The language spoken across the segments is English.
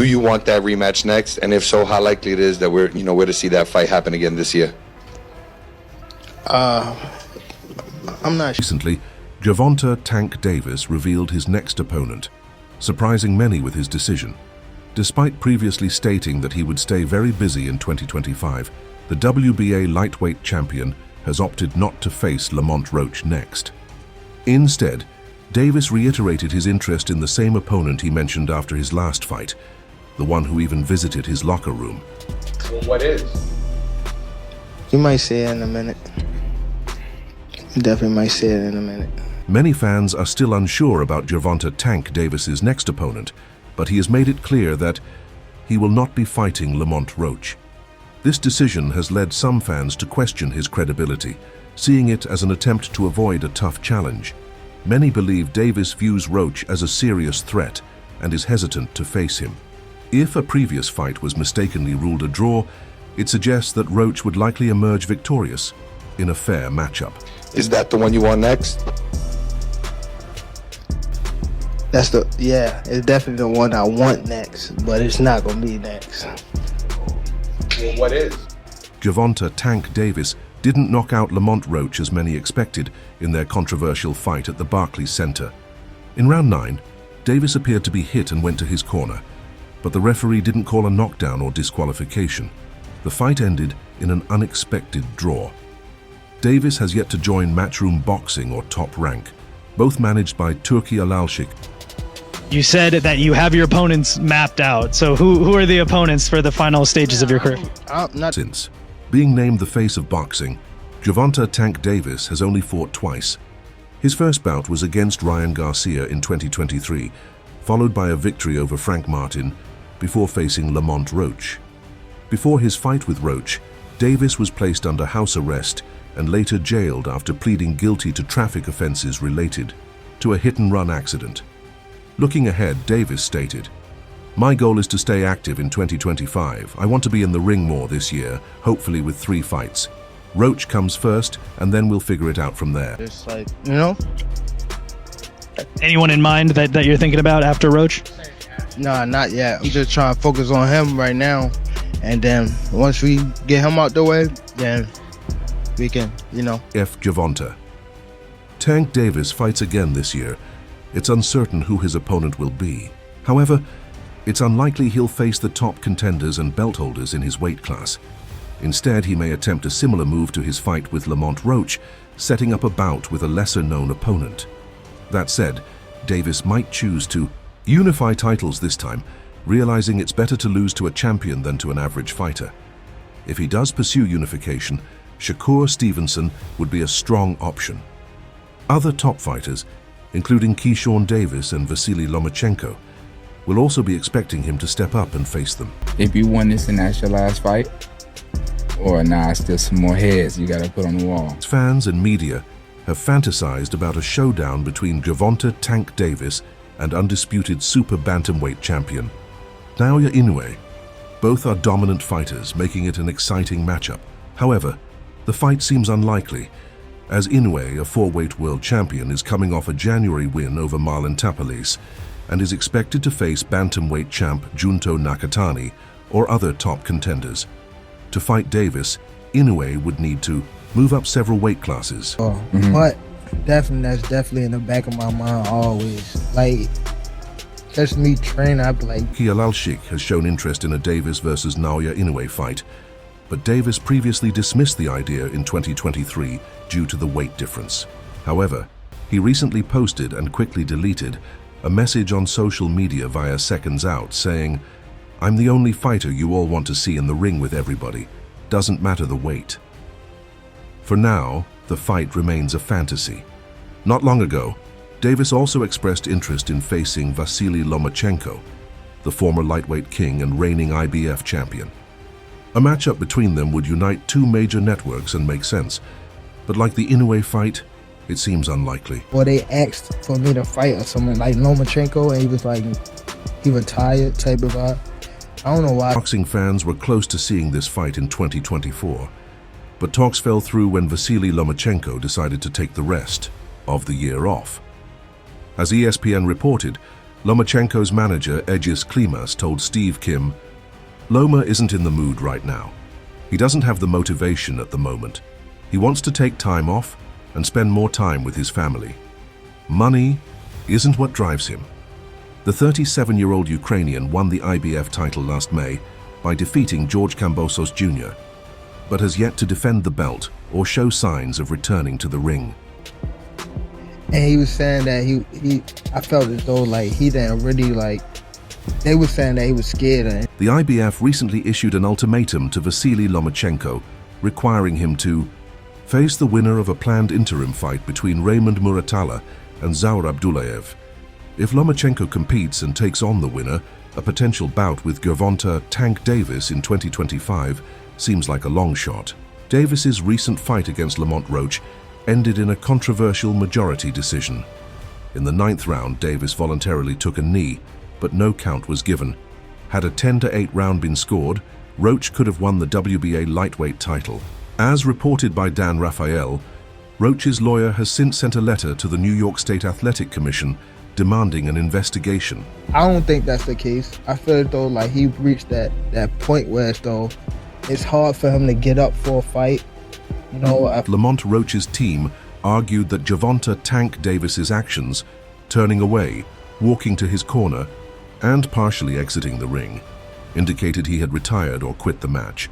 Do you want that rematch next? And if so, how likely it is that we're to see that fight happen again this year? I'm not sure. Recently, Gervonta "Tank" Davis revealed his next opponent, surprising many with his decision. Despite previously stating that he would stay very busy in 2025, the WBA lightweight champion has opted not to face Lamont Roach next. Instead, Davis reiterated his interest in the same opponent he mentioned after his last fight, the one who even visited his locker room. Well, what is? You might say it in a minute. You definitely might say it in a minute. Many fans are still unsure about Gervonta "Tank" Davis's next opponent, but he has made it clear that he will not be fighting Lamont Roach. This decision has led some fans to question his credibility, seeing it as an attempt to avoid a tough challenge. Many believe Davis views Roach as a serious threat and is hesitant to face him. If a previous fight was mistakenly ruled a draw, it suggests that Roach would likely emerge victorious in a fair matchup. Is that the one you want next? It's definitely the one I want next, but it's not gonna be next. Well, what is? Gervonta "Tank" Davis didn't knock out Lamont Roach as many expected in their controversial fight at the Barclays Center. In round 9, Davis appeared to be hit and went to his corner, but the referee didn't call a knockdown or disqualification. The fight ended in an unexpected draw. Davis has yet to join Matchroom Boxing or Top Rank, both managed by Turki Alalshik. You said that you have your opponents mapped out. So who are the opponents for the final stages of your career? Since being named the face of boxing, Gervonta "Tank" Davis has only fought twice. His first bout was against Ryan Garcia in 2023, followed by a victory over Frank Martin, before facing Lamont Roach. Before his fight with Roach, Davis was placed under house arrest and later jailed after pleading guilty to traffic offenses related to a hit-and-run accident. Looking ahead, Davis stated, "My goal is to stay active in 2025. I want to be in the ring more this year, hopefully with 3 fights. Roach comes first, and then we'll figure it out from there." It's like, Anyone in mind that you're thinking about after Roach? nah, not yet. I'm just trying to focus on him right now. And then once we get him out the way, then we can, Gervonta "Tank" Davis fights again this year. It's uncertain who his opponent will be. However, it's unlikely he'll face the top contenders and belt holders in his weight class. Instead, he may attempt a similar move to his fight with Lamont Roach, setting up a bout with a lesser-known opponent. That said, Davis might choose to unify titles this time, realizing it's better to lose to a champion than to an average fighter. If he does pursue unification, Shakur Stevenson would be a strong option. Other top fighters, including Keshaun Davis and Vasily Lomachenko, will also be expecting him to step up and face them. If you won this and that's your last fight, or still some more heads you gotta put on the wall. Fans and media have fantasized about a showdown between Gervonta "Tank" Davis and undisputed super bantamweight champion Naoya Inoue. Both are dominant fighters, making it an exciting matchup. However, the fight seems unlikely, as Inoue, a 4-weight world champion, is coming off a January win over Marlon Tapales and is expected to face bantamweight champ Junto Nakatani or other top contenders. To fight Davis, Inoue would need to move up several weight classes. But that's definitely in the back of my mind always. Like, just me training, I'd be like... Alalshik has shown interest in a Davis versus Naoya Inoue fight, but Davis previously dismissed the idea in 2023 due to the weight difference. However, he recently posted and quickly deleted a message on social media via Seconds Out saying, "I'm the only fighter you all want to see in the ring with everybody. Doesn't matter the weight." For now, the fight remains a fantasy. Not long ago, Davis also expressed interest in facing Vasily Lomachenko, the former lightweight king and reigning IBF champion. A matchup between them would unite 2 major networks and make sense, but like the Inoue fight, it seems unlikely. Well, they asked for me to fight or something like Lomachenko, and he was like, he retired type of vibe. I don't know why. Boxing fans were close to seeing this fight in 2024, but talks fell through when Vasily Lomachenko decided to take the rest of the year off. As ESPN reported, Lomachenko's manager, Egis Klimas, told Steve Kim, "Loma isn't in the mood right now. He doesn't have the motivation at the moment. He wants to take time off and spend more time with his family. Money isn't what drives him." The 37-year-old Ukrainian won the IBF title last May by defeating George Kambosos Jr., but has yet to defend the belt or show signs of returning to the ring. And he was saying that I felt as though like he didn't really they were saying that he was scared of him. The IBF recently issued an ultimatum to Vasily Lomachenko, requiring him to face the winner of a planned interim fight between Raymond Muratalla and Zaur Abdullayev. If Lomachenko competes and takes on the winner, a potential bout with Gervonta Tank Davis in 2025 seems like a long shot. Davis's recent fight against Lamont Roach ended in a controversial majority decision. In the 9th round, Davis voluntarily took a knee, but no count was given. Had a 10-8 round been scored, Roach could have won the WBA lightweight title. As reported by Dan Raphael, Roach's lawyer has since sent a letter to the New York State Athletic Commission demanding an investigation. I don't think that's the case. I feel as though like he reached that point where it's hard for him to get up for a fight. Lamont Roach's team argued that Gervonta Tank Davis's actions, turning away, walking to his corner, and partially exiting the ring, indicated he had retired or quit the match.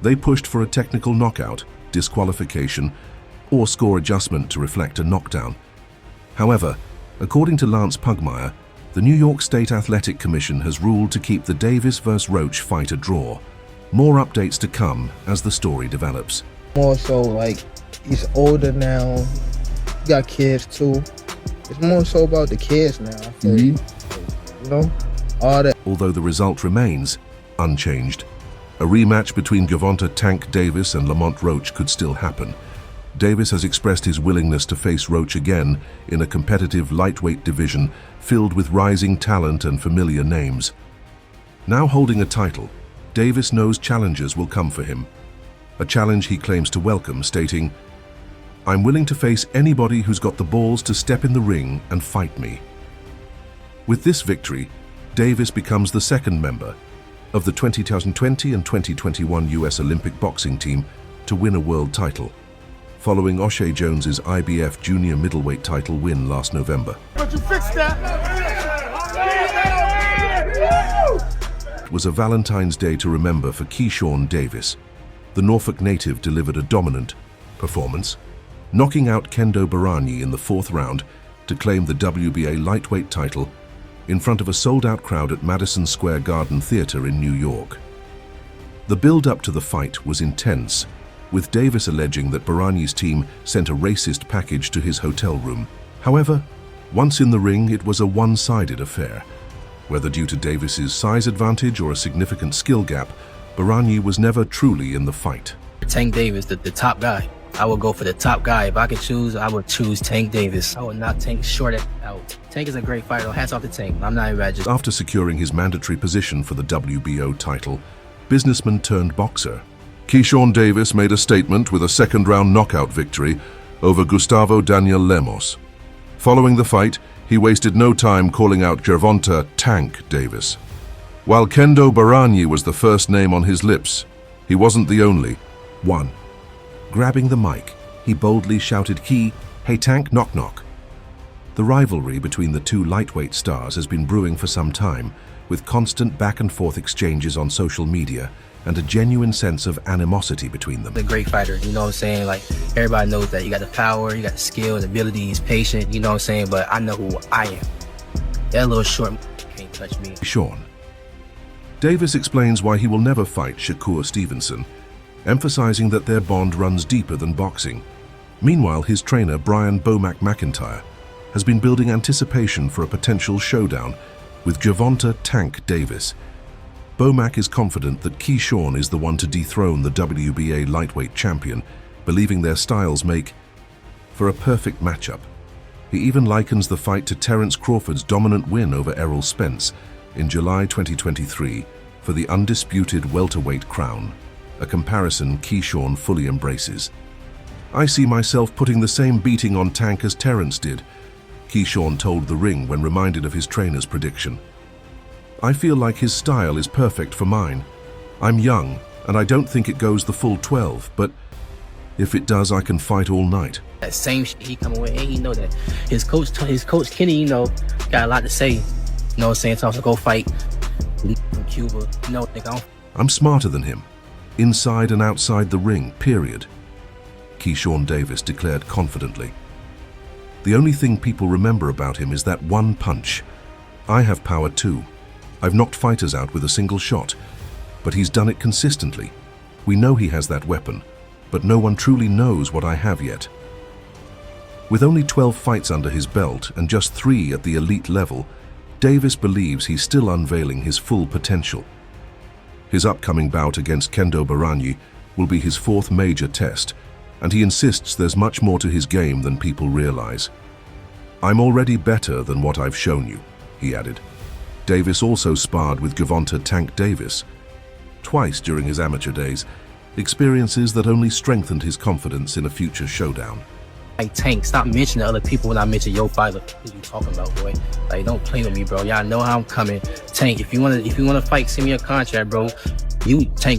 They pushed for a technical knockout, disqualification, or score adjustment to reflect a knockdown. However, according to Lance Pugmire, the New York State Athletic Commission has ruled to keep the Davis vs. Roach fight a draw. More updates to come as the story develops. More so like he's older now, he got kids too. It's more so about the kids now, I feel. All that. Although the result remains unchanged, a rematch between Gervonta Tank Davis and Lamont Roach could still happen. Davis has expressed his willingness to face Roach again in a competitive lightweight division filled with rising talent and familiar names. Now holding a title, Davis knows challenges will come for him. A challenge he claims to welcome, stating, "I'm willing to face anybody who's got the balls to step in the ring and fight me." With this victory, Davis becomes the second member of the 2020 and 2021 US Olympic boxing team to win a world title, following O'Shea Jones's IBF junior middleweight title win last November. But you fixed that. It was a Valentine's Day to remember for Keshaun Davis. The Norfolk native delivered a dominant performance, knocking out Kendo Barani in the 4th round to claim the WBA lightweight title in front of a sold-out crowd at Madison Square Garden Theater in New York. The build-up to the fight was intense, with Davis alleging that Barani's team sent a racist package to his hotel room. However, once in the ring, it was a one-sided affair. Whether due to Davis's size advantage or a significant skill gap, Barani was never truly in the fight. Tank Davis, the top guy. I would go for the top guy. If I could choose, I would choose Tank Davis. I would not Tank short it out. Tank is a great fighter. Hats off to Tank. I'm not even just... After securing his mandatory position for the WBO title, businessman turned boxer Keshaun Davis made a statement with a second-round knockout victory over Gustavo Daniel Lemos. Following the fight, he wasted no time calling out Gervonta Tank Davis. While Kendo Barani was the first name on his lips, he wasn't the only one. Grabbing the mic, he boldly shouted, "Hey Tank, knock knock." The rivalry between the two lightweight stars has been brewing for some time, with constant back-and-forth exchanges on social media and a genuine sense of animosity between them. A great fighter, you know what I'm saying? Like, everybody knows that you got the power, you got the skill and ability, he's patient, you know what I'm saying? But I know who I am. That little short can't touch me. Sean. Davis explains why he will never fight Shakur Stevenson, emphasizing that their bond runs deeper than boxing. Meanwhile, his trainer, Brian Bomac McIntyre, has been building anticipation for a potential showdown with Gervonta Tank Davis. Bomac is confident that Keshaun is the one to dethrone the WBA lightweight champion, believing their styles make for a perfect matchup. He even likens the fight to Terence Crawford's dominant win over Errol Spence in July 2023 for the undisputed welterweight crown, a comparison Keshaun fully embraces. "I see myself putting the same beating on Tank as Terence did. Keshaun told The Ring when reminded of his trainer's prediction. I feel like his style is perfect for mine. I'm young, and I don't think it goes the full 12, but if it does, I can fight all night. That same shit he coming with, and he know that. His coach Kenny, you know, got a lot to say. You know what I'm saying? Tells him to go fight. From Cuba. You know, I'm smarter than him, inside and outside the ring, period. Keshaun Davis declared confidently. The only thing people remember about him is that one punch. I have power too. I've knocked fighters out with a single shot, but he's done it consistently. We know he has that weapon, but no one truly knows what I have yet. With only 12 fights under his belt and just 3 at the elite level, Davis believes he's still unveiling his full potential. His upcoming bout against Kendo Baranyi will be his 4th major test, and he insists there's much more to his game than people realize. I'm already better than what I've shown you, he added. Davis also sparred with Gervonta Tank Davis twice during his amateur days, experiences that only strengthened his confidence in a future showdown. Like, Tank, stop mentioning other people when I mention your fighter. What you talking about, boy? Like, don't play with me, bro. Y'all know how I'm coming. Tank, if you wanna fight, send me a contract, bro. You Tank.